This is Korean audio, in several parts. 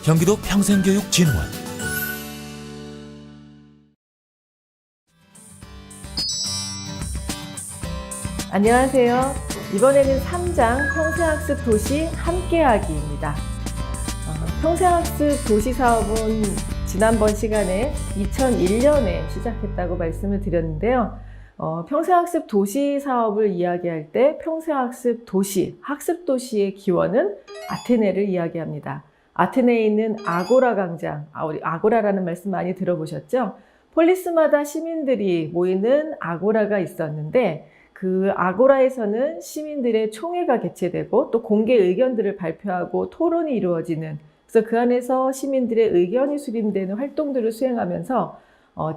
경기도 평생교육진흥원. 안녕하세요. 이번에는 3장 평생학습 도시 함께하기입니다. 평생학습 도시 사업은 지난번 시간에 2001년에 시작했다고 말씀을 드렸는데요. 평생학습 도시 사업을 이야기할 때 평생학습 도시, 학습도시의 기원은 아테네를 이야기합니다. 아테네에 있는 아고라 광장, 우리 아고라라는 말씀 많이 들어보셨죠? 폴리스마다 시민들이 모이는 아고라가 있었는데 그 아고라에서는 시민들의 총회가 개최되고 또 공개 의견들을 발표하고 토론이 이루어지는, 그래서 그 안에서 시민들의 의견이 수렴되는 활동들을 수행하면서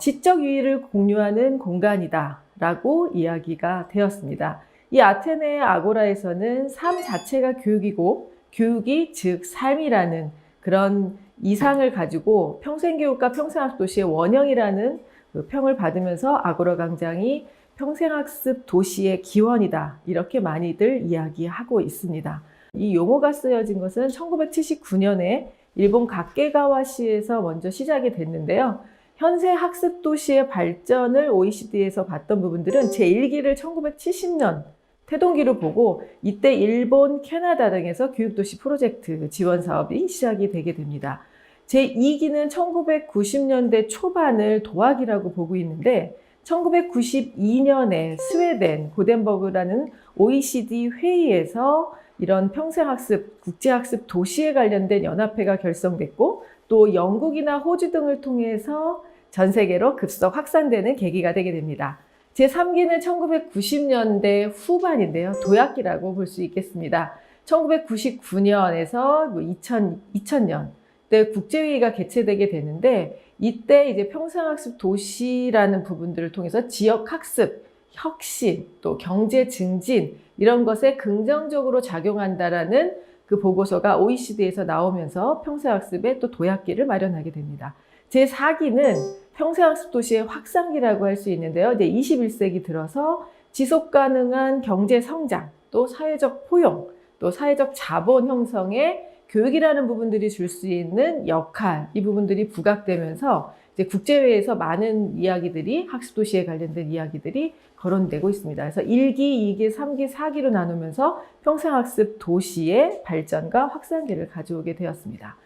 지적 유의를 공유하는 공간이다 라고 이야기가 되었습니다. 이 아테네 아고라에서는 삶 자체가 교육이고 교육이 즉 삶이라는 그런 이상을 가지고 평생교육과 평생학습도시의 원형이라는 그 평을 받으면서 아고라 광장이 평생학습 도시의 기원이다 이렇게 많이들 이야기하고 있습니다. 이 용어가 쓰여진 것은 1979년에 일본 각계가와시에서 먼저 시작이 됐는데요. 현재 학습도시의 발전을 OECD에서 봤던 부분들은 제1기를 1970년 태동기로 보고 이때 일본, 캐나다 등에서 교육도시 프로젝트 지원 사업이 시작이 되게 됩니다. 제2기는 1990년대 초반을 도학이라고 보고 있는데 1992년에 스웨덴 고덴버그라는 OECD 회의에서 이런 평생학습, 국제학습 도시에 관련된 연합회가 결성됐고 또 영국이나 호주 등을 통해서 전 세계로 급속 확산되는 계기가 되게 됩니다. 제3기는 1990년대 후반인데요. 도약기라고 볼 수 있겠습니다. 1999년에서 2000년 때 국제회의가 개최되게 되는데 이때 이제 평생학습 도시라는 부분들을 통해서 지역학습, 혁신, 또 경제 증진 이런 것에 긍정적으로 작용한다라는 그 보고서가 OECD에서 나오면서 평생학습의 또 도약기를 마련하게 됩니다. 제4기는 평생학습 도시의 확산기라고 할 수 있는데요. 이제 21세기 들어서 지속가능한 경제 성장, 또 사회적 포용, 또 사회적 자본 형성에 교육이라는 부분들이 줄 수 있는 역할, 이 부분들이 부각되면서 이제 국제회의에서 많은 이야기들이 학습도시에 관련된 이야기들이 거론되고 있습니다. 그래서 1기, 2기, 3기, 4기로 나누면서 평생학습 도시의 발전과 확산기를 가져오게 되었습니다.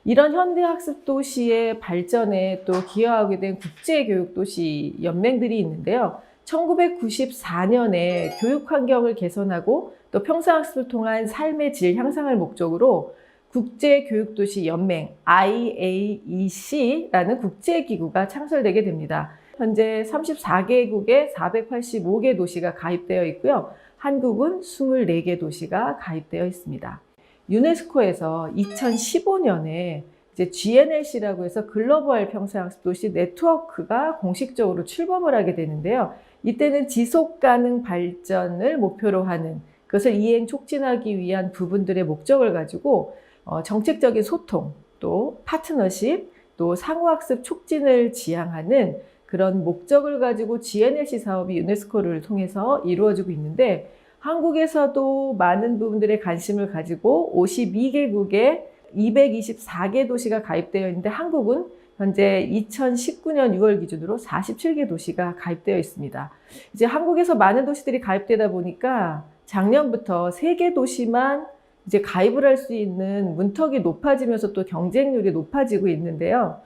이런 현대학습도시의 발전에 또 기여하게 된 국제교육도시 연맹들이 있는데요. 1994년에 교육환경을 개선하고 또 평생학습을 통한 삶의 질 향상을 목적으로 국제교육도시 연맹 IAEC라는 국제기구가 창설되게 됩니다. 현재 34개국에 485개 도시가 가입되어 있고요. 한국은 24개 도시가 가입되어 있습니다. 유네스코에서 2015년에 이제 GNLC라고 해서 글로벌 평생학습도시 네트워크가 공식적으로 출범을 하게 되는데요. 이때는 지속가능 발전을 목표로 하는, 그것을 이행 촉진하기 위한 부분들의 목적을 가지고 정책적인 소통, 또 파트너십, 또 상호학습 촉진을 지향하는 그런 목적을 가지고 GNLC 사업이 유네스코를 통해서 이루어지고 있는데 한국에서도 많은 부분들의 관심을 가지고 52개국에 224개 도시가 가입되어 있는데 한국은 현재 2019년 6월 기준으로 47개 도시가 가입되어 있습니다. 이제 한국에서 많은 도시들이 가입되다 보니까 작년부터 3개 도시만 이제 가입을 할 수 있는 문턱이 높아지면서 또 경쟁률이 높아지고 있는데요.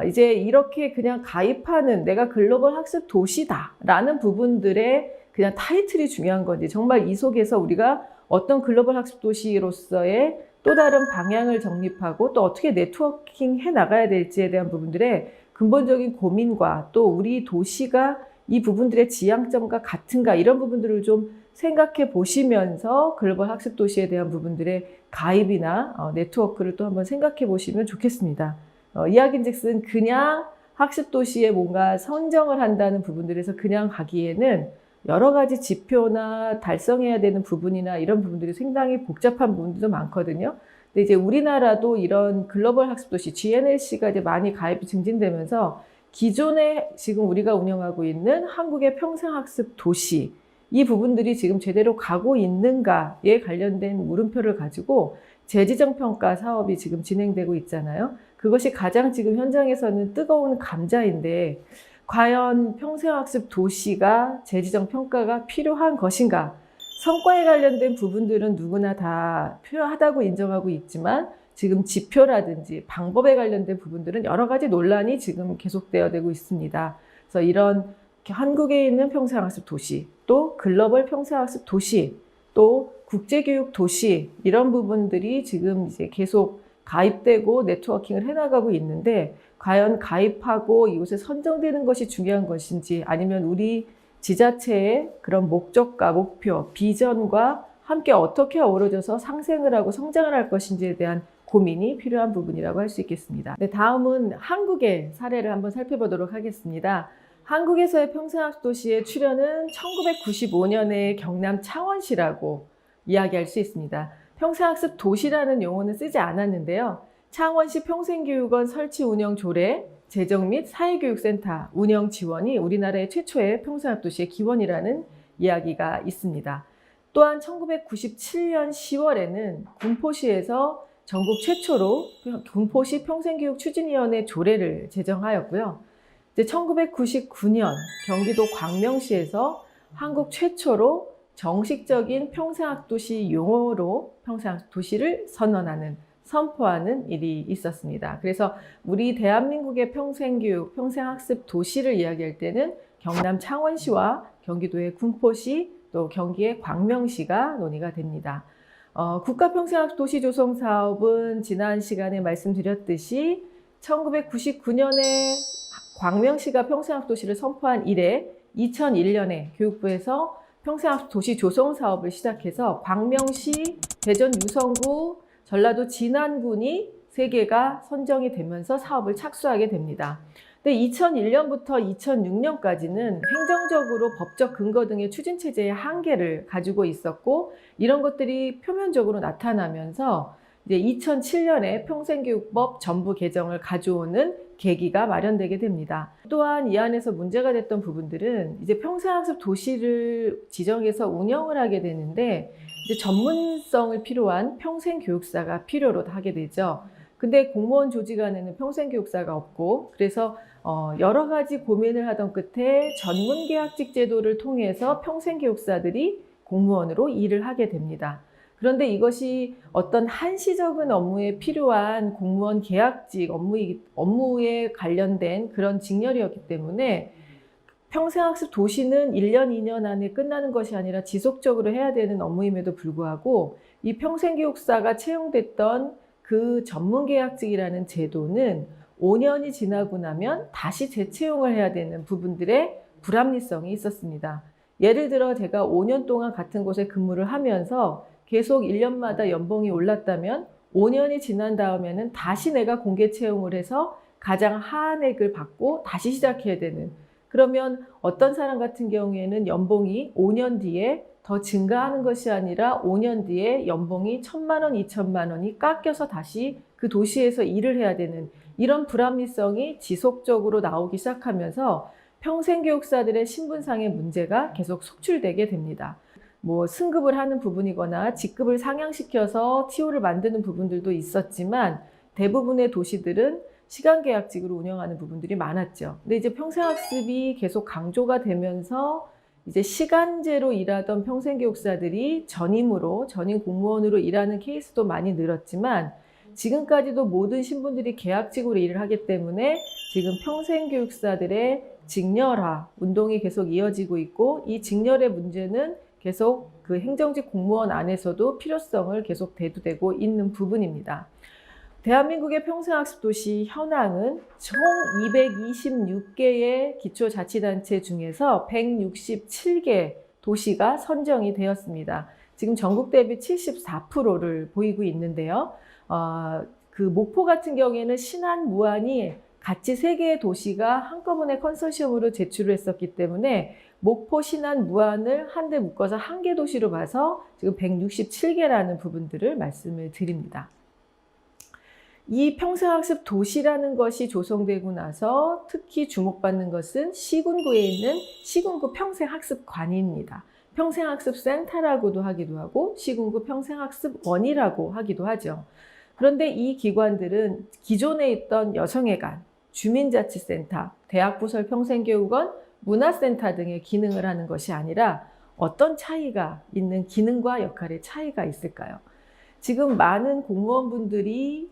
이제 이렇게 그냥 가입하는 내가 글로벌 학습 도시다라는 부분들의 그냥 타이틀이 중요한 건지 정말 이 속에서 우리가 어떤 글로벌 학습 도시로서의 또 다른 방향을 정립하고 또 어떻게 네트워킹 해 나가야 될지에 대한 부분들의 근본적인 고민과 또 우리 도시가 이 부분들의 지향점과 같은가 이런 부분들을 좀 생각해 보시면서 글로벌 학습 도시에 대한 부분들의 가입이나 네트워크를 또 한번 생각해 보시면 좋겠습니다. 이야기인즉슨 그냥 학습 도시에 뭔가 선정을 한다는 부분들에서 그냥 가기에는 여러 가지 지표나 달성해야 되는 부분이나 이런 부분들이 상당히 복잡한 부분들도 많거든요. 근데 이제 우리나라도 이런 글로벌 학습도시 GNLC가 이제 많이 가입이 증진되면서 기존에 지금 우리가 운영하고 있는 한국의 평생학습 도시 이 부분들이 지금 제대로 가고 있는가에 관련된 물음표를 가지고 재지정평가 사업이 지금 진행되고 있잖아요. 그것이 가장 지금 현장에서는 뜨거운 감자인데 과연 평생학습 도시가 재지정평가가 필요한 것인가? 성과에 관련된 부분들은 누구나 다 필요하다고 인정하고 있지만 지금 지표라든지 방법에 관련된 부분들은 여러 가지 논란이 지금 계속되어 되고 있습니다. 그래서 이런 한국에 있는 평생학습 도시, 또 글로벌 평생학습 도시, 또 국제교육 도시 이런 부분들이 지금 이제 계속 가입되고 네트워킹을 해나가고 있는데 과연 가입하고 이곳에 선정되는 것이 중요한 것인지 아니면 우리 지자체의 그런 목적과 목표, 비전과 함께 어떻게 어우러져서 상생을 하고 성장을 할 것인지에 대한 고민이 필요한 부분이라고 할 수 있겠습니다. 네, 다음은 한국의 사례를 한번 살펴보도록 하겠습니다. 한국에서의 평생학습 도시의 출현은 1995년에 경남 창원시라고 이야기할 수 있습니다. 평생학습 도시라는 용어는 쓰지 않았는데요. 창원시 평생교육원 설치 운영 조례, 재정 및 사회교육센터 운영 지원이 우리나라의 최초의 평생학습 도시의 기원이라는 이야기가 있습니다. 또한 1997년 10월에는 군포시에서 전국 최초로 군포시 평생교육추진위원회 조례를 제정하였고요. 이제 1999년 경기도 광명시에서 한국 최초로 정식적인 평생학도시 용어로 평생학도시를 선포하는 일이 있었습니다. 그래서 우리 대한민국의 평생교육, 평생학습 도시를 이야기할 때는 경남 창원시와 경기도의 군포시, 또 경기의 광명시가 논의가 됩니다. 국가평생학도시 조성 사업은 지난 시간에 말씀드렸듯이 1999년에 광명시가 평생학도시를 선포한 이래 2001년에 교육부에서 평생학도시 조성 사업을 시작해서 광명시, 대전 유성구, 전라도 진안군이 3개가 선정이 되면서 사업을 착수하게 됩니다. 근데 2001년부터 2006년까지는 행정적으로 법적 근거 등의 추진 체제의 한계를 가지고 있었고 이런 것들이 표면적으로 나타나면서 이제 2007년에 평생교육법 전부 개정을 가져오는 계기가 마련되게 됩니다. 또한 이 안에서 문제가 됐던 부분들은 이제 평생학습 도시를 지정해서 운영을 하게 되는데 이제 전문성을 필요한 평생교육사가 필요로 하게 되죠. 근데 공무원 조직 안에는 평생교육사가 없고 그래서 여러 가지 고민을 하던 끝에 전문계약직 제도를 통해서 평생교육사들이 공무원으로 일을 하게 됩니다. 그런데 이것이 어떤 한시적인 업무에 필요한 공무원 계약직 업무에 관련된 그런 직렬이었기 때문에 평생학습 도시는 1년, 2년 안에 끝나는 것이 아니라 지속적으로 해야 되는 업무임에도 불구하고 이 평생교육사가 채용됐던 그 전문계약직이라는 제도는 5년이 지나고 나면 다시 재채용을 해야 되는 부분들의 불합리성이 있었습니다. 예를 들어 제가 5년 동안 같은 곳에 근무를 하면서 계속 1년마다 연봉이 올랐다면 5년이 지난 다음에는 다시 내가 공개 채용을 해서 가장 하한액을 받고 다시 시작해야 되는 그러면 어떤 사람 같은 경우에는 연봉이 5년 뒤에 더 증가하는 것이 아니라 5년 뒤에 연봉이 1,000만 원, 2,000만 원이 깎여서 다시 그 도시에서 일을 해야 되는 이런 불합리성이 지속적으로 나오기 시작하면서 평생교육사들의 신분상의 문제가 계속 속출되게 됩니다. 뭐 승급을 하는 부분이거나 직급을 상향시켜서 TO를 만드는 부분들도 있었지만 대부분의 도시들은 시간계약직으로 운영하는 부분들이 많았죠. 근데 이제 평생학습이 계속 강조가 되면서 이제 시간제로 일하던 평생교육사들이 전임 공무원으로 일하는 케이스도 많이 늘었지만 지금까지도 모든 신분들이 계약직으로 일을 하기 때문에 지금 평생교육사들의 직렬화 운동이 계속 이어지고 있고 이 직렬의 문제는 계속 그 행정직 공무원 안에서도 필요성을 계속 대두되고 있는 부분입니다. 대한민국의 평생학습 도시 현황은 총 226개의 기초자치단체 중에서 167개 도시가 선정이 되었습니다. 지금 전국 대비 74%를 보이고 있는데요. 그 목포 같은 경우에는 신안, 무안이 같이 3개의 도시가 한꺼번에 컨소시엄으로 제출을 했었기 때문에 목포, 신안, 무안을 한데 묶어서 한 개 도시로 봐서 지금 167개라는 부분들을 말씀을 드립니다. 이 평생학습 도시라는 것이 조성되고 나서 특히 주목받는 것은 시군구에 있는 시군구 평생학습관입니다. 평생학습센터라고도 하기도 하고 시군구 평생학습원이라고 하기도 하죠. 그런데 이 기관들은 기존에 있던 여성회관, 주민자치센터, 대학부설 평생교육원, 문화센터 등의 기능을 하는 것이 아니라 어떤 차이가 있는 기능과 역할의 차이가 있을까요? 지금 많은 공무원분들이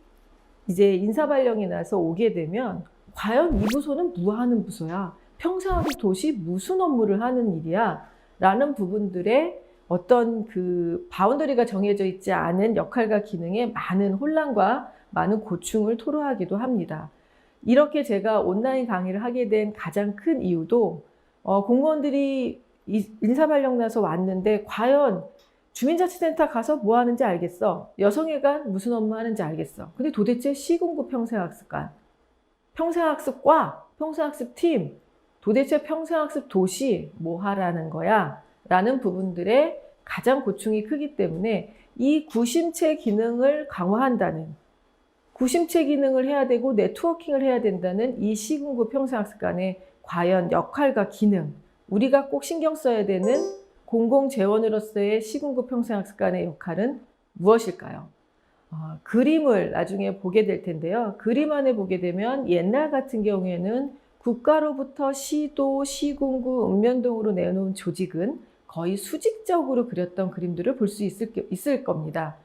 이제 인사발령이 나서 오게 되면 과연 이 부서는 뭐 하는 부서야? 평생학습 도시 무슨 업무를 하는 일이야? 라는 부분들의 어떤 그 바운더리가 정해져 있지 않은 역할과 기능에 많은 혼란과 많은 고충을 토로하기도 합니다. 이렇게 제가 온라인 강의를 하게 된 가장 큰 이유도 공무원들이 인사발령 나서 왔는데 과연 주민자치센터 가서 뭐 하는지 알겠어. 여성회관 무슨 업무 하는지 알겠어. 근데 도대체 시군구 평생학습관, 평생학습과, 평생학습팀, 도대체 평생학습 도시 뭐 하라는 거야? 라는 부분들의 가장 고충이 크기 때문에 이 구심체 기능을 강화한다는, 구심체 기능을 해야 되고 네트워킹을 해야 된다는 이 시군구 평생학습관의 과연 역할과 기능, 우리가 꼭 신경 써야 되는 공공재원으로서의 시군구 평생학습관의 역할은 무엇일까요? 그림을 나중에 보게 될 텐데요. 그림 안에 보게 되면 옛날 같은 경우에는 국가로부터 시도, 시군구, 읍면동으로 내놓은 조직은 거의 수직적으로 그렸던 그림들을 볼 수 있을 겁니다.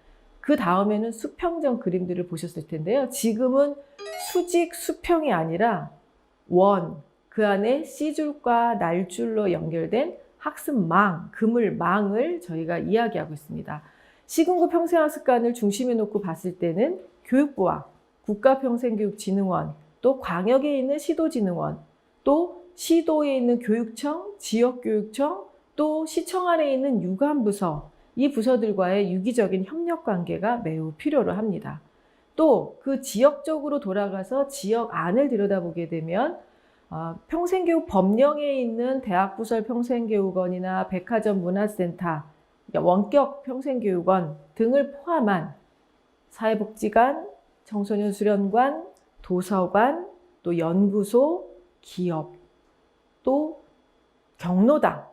그 다음에는 수평적 그림들을 보셨을 텐데요. 지금은 수직, 수평이 아니라 원, 그 안에 C줄과 날줄로 연결된 학습망, 그물망을 저희가 이야기하고 있습니다. 시군구 평생학습관을 중심에 놓고 봤을 때는 교육부와 국가평생교육진흥원, 또 광역에 있는 시도진흥원, 또 시도에 있는 교육청, 지역교육청, 또 시청 안에 있는 유관부서, 이 부서들과의 유기적인 협력관계가 매우 필요로 합니다. 또 그 지역적으로 돌아가서 지역 안을 들여다보게 되면 평생교육 법령에 있는 대학부설 평생교육원이나 백화점 문화센터, 원격 평생교육원 등을 포함한 사회복지관, 청소년 수련관, 도서관, 또 연구소, 기업, 또 경로당,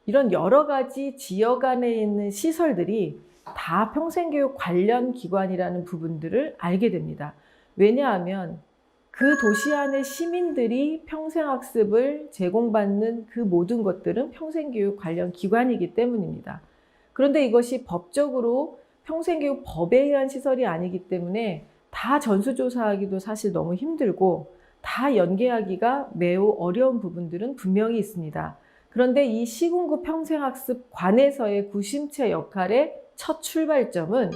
이런 여러 가지 지역 안에 있는 시설들이 다 평생교육 관련 기관이라는 부분들을 알게 됩니다. 왜냐하면 그 도시 안의 시민들이 평생학습을 제공받는 그 모든 것들은 평생교육 관련 기관이기 때문입니다. 그런데 이것이 법적으로 평생교육 법에 의한 시설이 아니기 때문에 다 전수조사하기도 사실 너무 힘들고 다 연계하기가 매우 어려운 부분들은 분명히 있습니다. 그런데 이 시군구 평생학습관에서의 구심체 역할의 첫 출발점은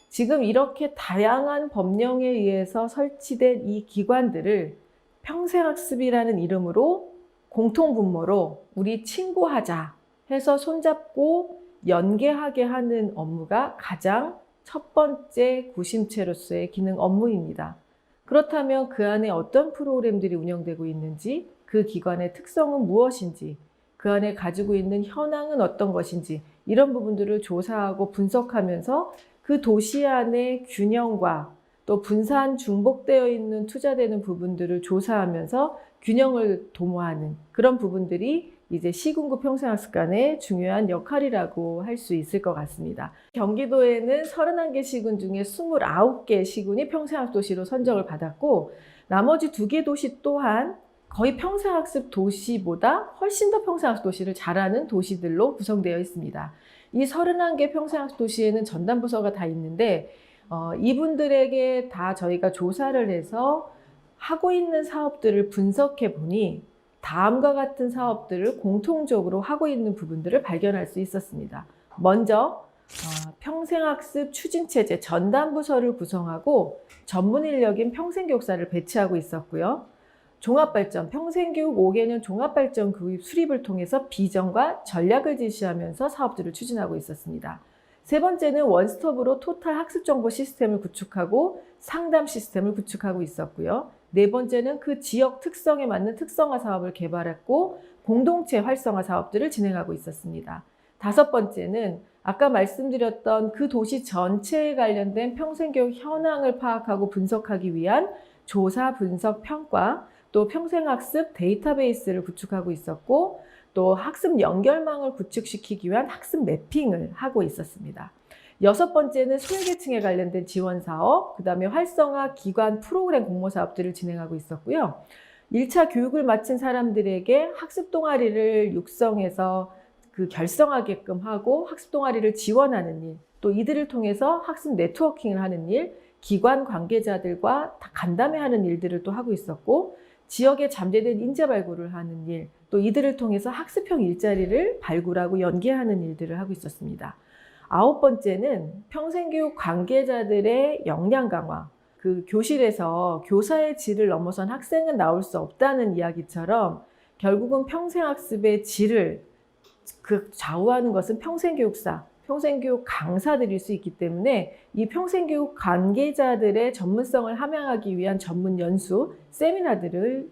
지금 이렇게 다양한 법령에 의해서 설치된 이 기관들을 평생학습이라는 이름으로 공통분모로 우리 친구하자 해서 손잡고 연계하게 하는 업무가 가장 첫 번째 구심체로서의 기능 업무입니다. 그렇다면 그 안에 어떤 프로그램들이 운영되고 있는지, 그 기관의 특성은 무엇인지, 그 안에 가지고 있는 현황은 어떤 것인지, 이런 부분들을 조사하고 분석하면서 그 도시 안의 균형과 또 분산 중복되어 있는 투자되는 부분들을 조사하면서 균형을 도모하는 그런 부분들이 이제 시군구 평생학습관의 중요한 역할이라고 할 수 있을 것 같습니다. 경기도에는 31개 시군 중에 29개 시군이 평생학습 도시로 선정을 받았고 나머지 2개 도시 또한 거의 평생학습 도시보다 훨씬 더 평생학습 도시를 잘하는 도시들로 구성되어 있습니다. 이 31개 평생학습 도시에는 전담부서가 다 있는데 이분들에게 다 저희가 조사를 해서 하고 있는 사업들을 분석해 보니 다음과 같은 사업들을 공통적으로 하고 있는 부분들을 발견할 수 있었습니다. 먼저 평생학습 추진체제 전담부서를 구성하고 전문 인력인 평생교육사를 배치하고 있었고요. 종합발전, 평생교육 5개년 종합발전 구입 수립을 통해서 비전과 전략을 제시하면서 사업들을 추진하고 있었습니다. 세 번째는 원스톱으로 토탈 학습정보 시스템을 구축하고 상담 시스템을 구축하고 있었고요. 네 번째는 그 지역 특성에 맞는 특성화 사업을 개발했고 공동체 활성화 사업들을 진행하고 있었습니다. 다섯 번째는 아까 말씀드렸던 그 도시 전체에 관련된 평생교육 현황을 파악하고 분석하기 위한 조사, 분석, 평가, 또 평생학습 데이터베이스를 구축하고 있었고 또 학습 연결망을 구축시키기 위한 학습 매핑을 하고 있었습니다. 6번째는 소외계층에 관련된 지원 사업, 그 다음에 활성화 기관 프로그램 공모 사업들을 진행하고 있었고요. 1차 교육을 마친 사람들에게 학습 동아리를 육성해서 결성하게끔 하고 학습 동아리를 지원하는 일, 또 이들을 통해서 학습 네트워킹을 하는 일, 기관 관계자들과 다 간담회 하는 일들을 또 하고 있었고, 지역에 잠재된 인재 발굴을 하는 일, 또 이들을 통해서 학습형 일자리를 발굴하고 연계하는 일들을 하고 있었습니다. 9번째는 평생교육 관계자들의 역량 강화, 교실에서 교사의 질을 넘어선 학생은 나올 수 없다는 이야기처럼 결국은 평생학습의 질을 좌우하는 것은 평생교육사, 평생교육 강사들일 수 있기 때문에 이 평생교육 관계자들의 전문성을 함양하기 위한 전문 연수, 세미나들을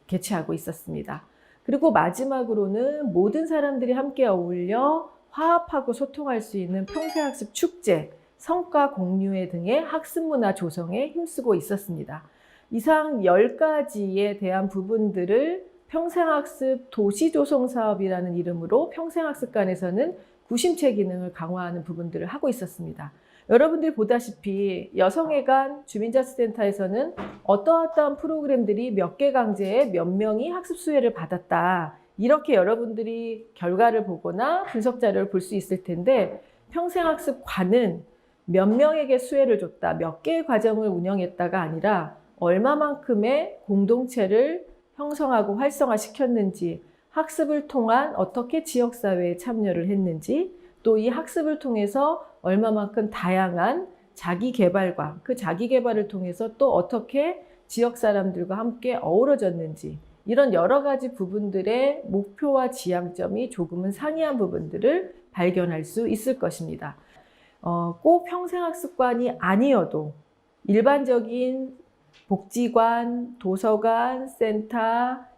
개최하고 있었습니다. 그리고 마지막으로는 모든 사람들이 함께 어울려 화합하고 소통할 수 있는 평생학습 축제, 성과 공유회 등의 학습 문화 조성에 힘쓰고 있었습니다. 이상 10가지에 대한 부분들을 평생학습 도시조성사업이라는 이름으로 평생학습관에서는 구심체 기능을 강화하는 부분들을 하고 있었습니다. 여러분들 보다시피 여성애관 주민자치센터에서는 어떠한 프로그램들이 몇 개 강제에 몇 명이 학습 수혜를 받았다. 이렇게 여러분들이 결과를 보거나 분석 자료를 볼 수 있을 텐데, 평생학습관은 몇 명에게 수혜를 줬다, 몇 개의 과정을 운영했다가 아니라 얼마만큼의 공동체를 형성하고 활성화시켰는지, 학습을 통한 어떻게 지역사회에 참여를 했는지, 또 이 학습을 통해서 얼마만큼 다양한 자기개발과 그 자기개발을 통해서 또 어떻게 지역 사람들과 함께 어우러졌는지, 이런 여러 가지 부분들의 목표와 지향점이 조금은 상이한 부분들을 발견할 수 있을 것입니다. 꼭 평생학습관이 아니어도 일반적인 복지관, 도서관, 센터,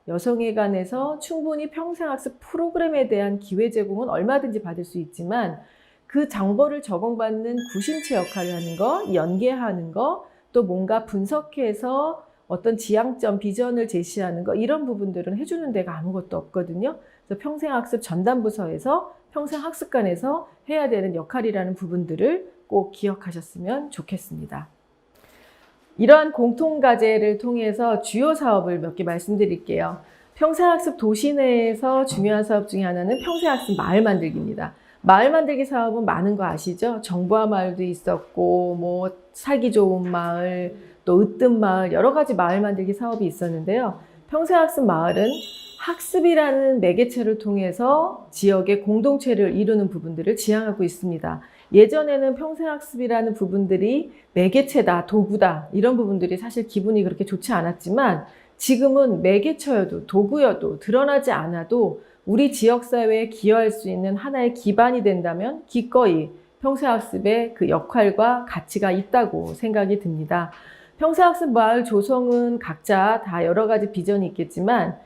여성회관에서 충분히 평생학습 프로그램에 대한 기회 제공은 얼마든지 받을 수 있지만, 그 정보를 적응받는 구심체 역할을 하는 거, 연계하는 거, 또 뭔가 분석해서 어떤 지향점, 비전을 제시하는 거, 이런 부분들은 해주는 데가 아무것도 없거든요. 그래서 평생학습 전담부서에서 평생학습관에서 해야 되는 역할이라는 부분들을 꼭 기억하셨으면 좋겠습니다. 이러한 공통과제를 통해서 주요 사업을 몇 개 말씀드릴게요. 평생학습 도시 내에서 중요한 사업 중에 하나는 평생학습 마을 만들기입니다. 마을 만들기 사업은 많은 거 아시죠? 정부화 마을도 있었고, 살기 좋은 마을, 또 으뜸 마을, 여러 가지 마을 만들기 사업이 있었는데요. 평생학습 마을은 학습이라는 매개체를 통해서 지역의 공동체를 이루는 부분들을 지향하고 있습니다. 예전에는 평생학습이라는 부분들이 매개체다, 도구다, 이런 부분들이 사실 기분이 그렇게 좋지 않았지만, 지금은 매개체여도 도구여도 드러나지 않아도 우리 지역사회에 기여할 수 있는 하나의 기반이 된다면 기꺼이 평생학습의 그 역할과 가치가 있다고 생각이 듭니다. 평생학습 마을 조성은 각자 다 여러 가지 비전이 있겠지만,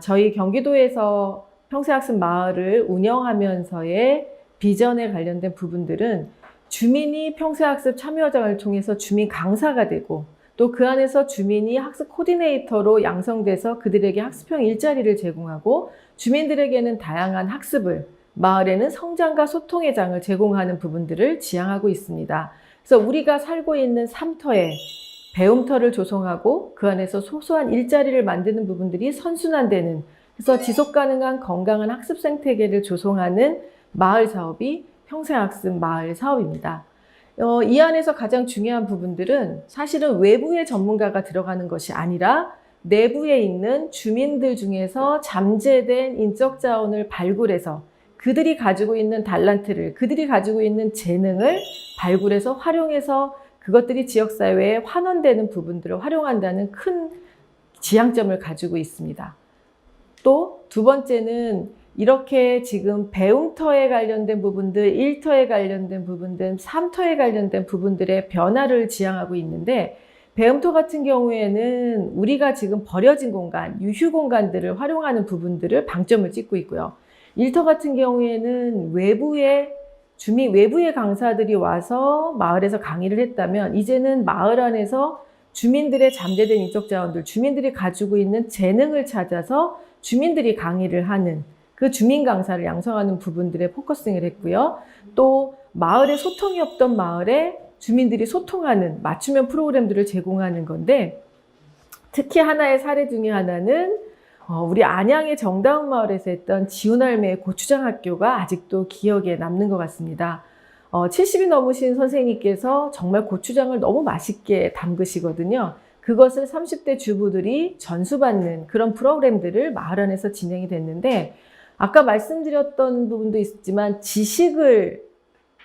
저희 경기도에서 평생학습 마을을 운영하면서의 비전에 관련된 부분들은 주민이 평생학습 참여장을 통해서 주민 강사가 되고, 또 그 안에서 주민이 학습 코디네이터로 양성돼서 그들에게 학습형 일자리를 제공하고, 주민들에게는 다양한 학습을, 마을에는 성장과 소통의 장을 제공하는 부분들을 지향하고 있습니다. 그래서 우리가 살고 있는 삶터에 배움터를 조성하고 그 안에서 소소한 일자리를 만드는 부분들이 선순환되는, 그래서 지속가능한 건강한 학습 생태계를 조성하는 마을 사업이 평생학습 마을 사업입니다. 이 안에서 가장 중요한 부분들은 사실은 외부의 전문가가 들어가는 것이 아니라 내부에 있는 주민들 중에서 잠재된 인적 자원을 발굴해서 그들이 가지고 있는 달란트를, 그들이 가지고 있는 재능을 발굴해서 활용해서 그것들이 지역사회에 환원되는 부분들을 활용한다는 큰 지향점을 가지고 있습니다. 또 두 번째는 이렇게 지금 배움터에 관련된 부분들, 일터에 관련된 부분들, 삶터에 관련된 부분들의 변화를 지향하고 있는데, 배움터 같은 경우에는 우리가 지금 버려진 공간, 유휴 공간들을 활용하는 부분들을 방점을 찍고 있고요. 일터 같은 경우에는 외부의 강사들이 와서 마을에서 강의를 했다면, 이제는 마을 안에서 주민들의 잠재된 인적 자원들, 주민들이 가지고 있는 재능을 찾아서 주민들이 강의를 하는 그 주민 강사를 양성하는 부분들에 포커싱을 했고요. 또 마을에 소통이 없던 마을에 주민들이 소통하는 맞춤형 프로그램들을 제공하는 건데, 특히 하나의 사례 중에 하나는 우리 안양의 정다운 마을에서 했던 지훈할매의 고추장 학교가 아직도 기억에 남는 것 같습니다. 70이 넘으신 선생님께서 정말 고추장을 너무 맛있게 담그시거든요. 그것을 30대 주부들이 전수받는 그런 프로그램들을 마을 안에서 진행이 됐는데, 아까 말씀드렸던 부분도 있지만 지식을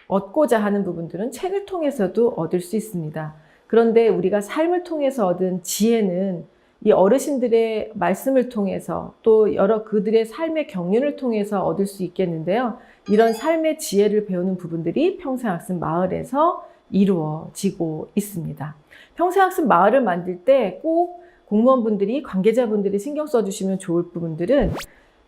얻고자 하는 부분들은 책을 통해서도 얻을 수 있습니다. 그런데 우리가 삶을 통해서 얻은 지혜는 이 어르신들의 말씀을 통해서 또 여러 그들의 삶의 경륜을 통해서 얻을 수 있겠는데요. 이런 삶의 지혜를 배우는 부분들이 평생학습 마을에서 이루어지고 있습니다. 평생학습 마을을 만들 때 꼭 공무원분들이, 관계자분들이 신경 써주시면 좋을 부분들은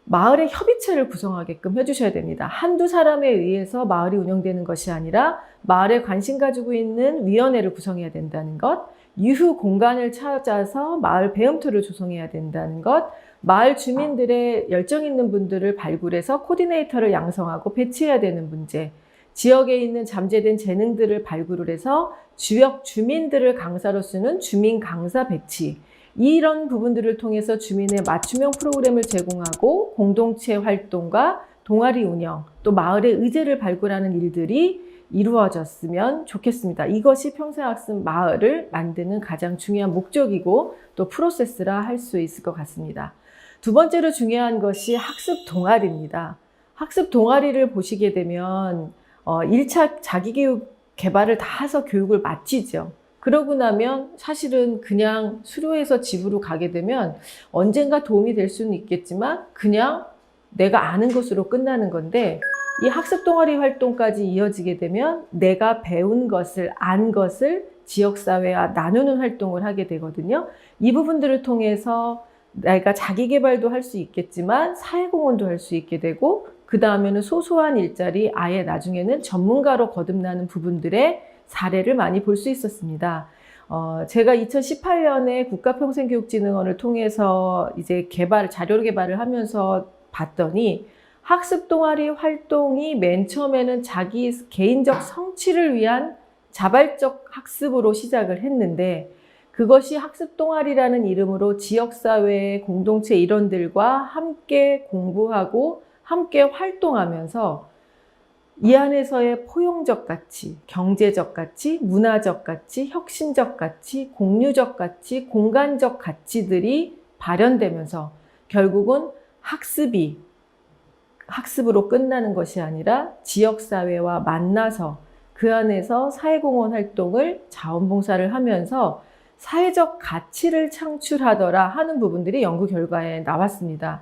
마을의 협의체를 구성하게끔 해주셔야 됩니다. 한두 사람에 의해서 마을이 운영되는 것이 아니라 마을에 관심 가지고 있는 위원회를 구성해야 된다는 것, 유휴 공간을 찾아서 마을 배움터를 조성해야 된다는 것, 마을 주민들의 열정 있는 분들을 발굴해서 코디네이터를 양성하고 배치해야 되는 문제, 지역에 있는 잠재된 재능들을 발굴을 해서 지역 주민들을 강사로 쓰는 주민 강사 배치, 이런 부분들을 통해서 주민의 맞춤형 프로그램을 제공하고 공동체 활동과 동아리 운영, 또 마을의 의제를 발굴하는 일들이 이루어졌으면 좋겠습니다. 이것이 평생학습 마을을 만드는 가장 중요한 목적이고 또 프로세스라 할 수 있을 것 같습니다. 두 번째로 중요한 것이 학습 동아리입니다. 학습 동아리를 보시게 되면 1차 자기교육 개발을 다 해서 교육을 마치죠. 그러고 나면 사실은 그냥 수료해서 집으로 가게 되면 언젠가 도움이 될 수는 있겠지만 그냥 내가 아는 것으로 끝나는 건데, 이 학습 동아리 활동까지 이어지게 되면 내가 배운 것을, 안 것을 지역사회와 나누는 활동을 하게 되거든요. 이 부분들을 통해서 내가 자기 개발도 할 수 있겠지만 사회공헌도 할 수 있게 되고, 그 다음에는 소소한 일자리, 아예 나중에는 전문가로 거듭나는 부분들의 사례를 많이 볼 수 있었습니다. 제가 2018년에 국가평생교육진흥원을 통해서 이제 자료 개발을 하면서 봤더니, 학습 동아리 활동이 맨 처음에는 자기 개인적 성취를 위한 자발적 학습으로 시작을 했는데, 그것이 학습 동아리라는 이름으로 지역사회의 공동체 일원들과 함께 공부하고 함께 활동하면서 이 안에서의 포용적 가치, 경제적 가치, 문화적 가치, 혁신적 가치, 공유적 가치, 공간적 가치들이 발현되면서 결국은 학습이 학습으로 끝나는 것이 아니라 지역사회와 만나서 그 안에서 사회공헌 활동을, 자원봉사를 하면서 사회적 가치를 창출하더라 하는 부분들이 연구 결과에 나왔습니다.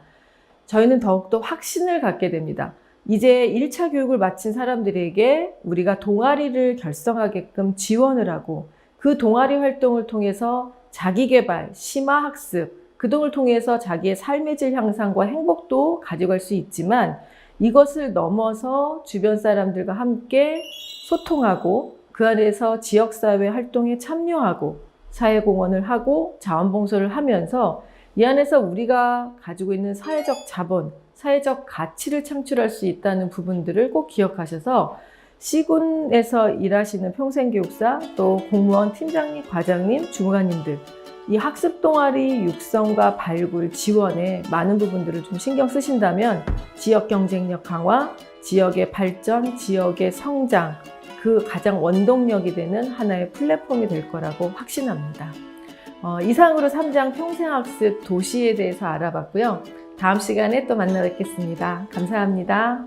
저희는 더욱더 확신을 갖게 됩니다. 이제 1차 교육을 마친 사람들에게 우리가 동아리를 결성하게끔 지원을 하고, 그 동아리 활동을 통해서 자기개발, 심화학습, 그 등을 통해서 자기의 삶의 질 향상과 행복도 가져갈 수 있지만, 이것을 넘어서 주변 사람들과 함께 소통하고 그 안에서 지역사회 활동에 참여하고 사회공헌을 하고 자원봉사를 하면서 이 안에서 우리가 가지고 있는 사회적 자본, 사회적 가치를 창출할 수 있다는 부분들을 꼭 기억하셔서 시군에서 일하시는 평생교육사, 또 공무원 팀장님, 과장님, 주무관님들, 이 학습 동아리 육성과 발굴, 지원에 많은 부분들을 좀 신경 쓰신다면 지역 경쟁력 강화, 지역의 발전, 지역의 성장, 그 가장 원동력이 되는 하나의 플랫폼이 될 거라고 확신합니다. 이상으로 3장 평생학습 도시에 대해서 알아봤고요. 다음 시간에 또 만나 뵙겠습니다. 감사합니다.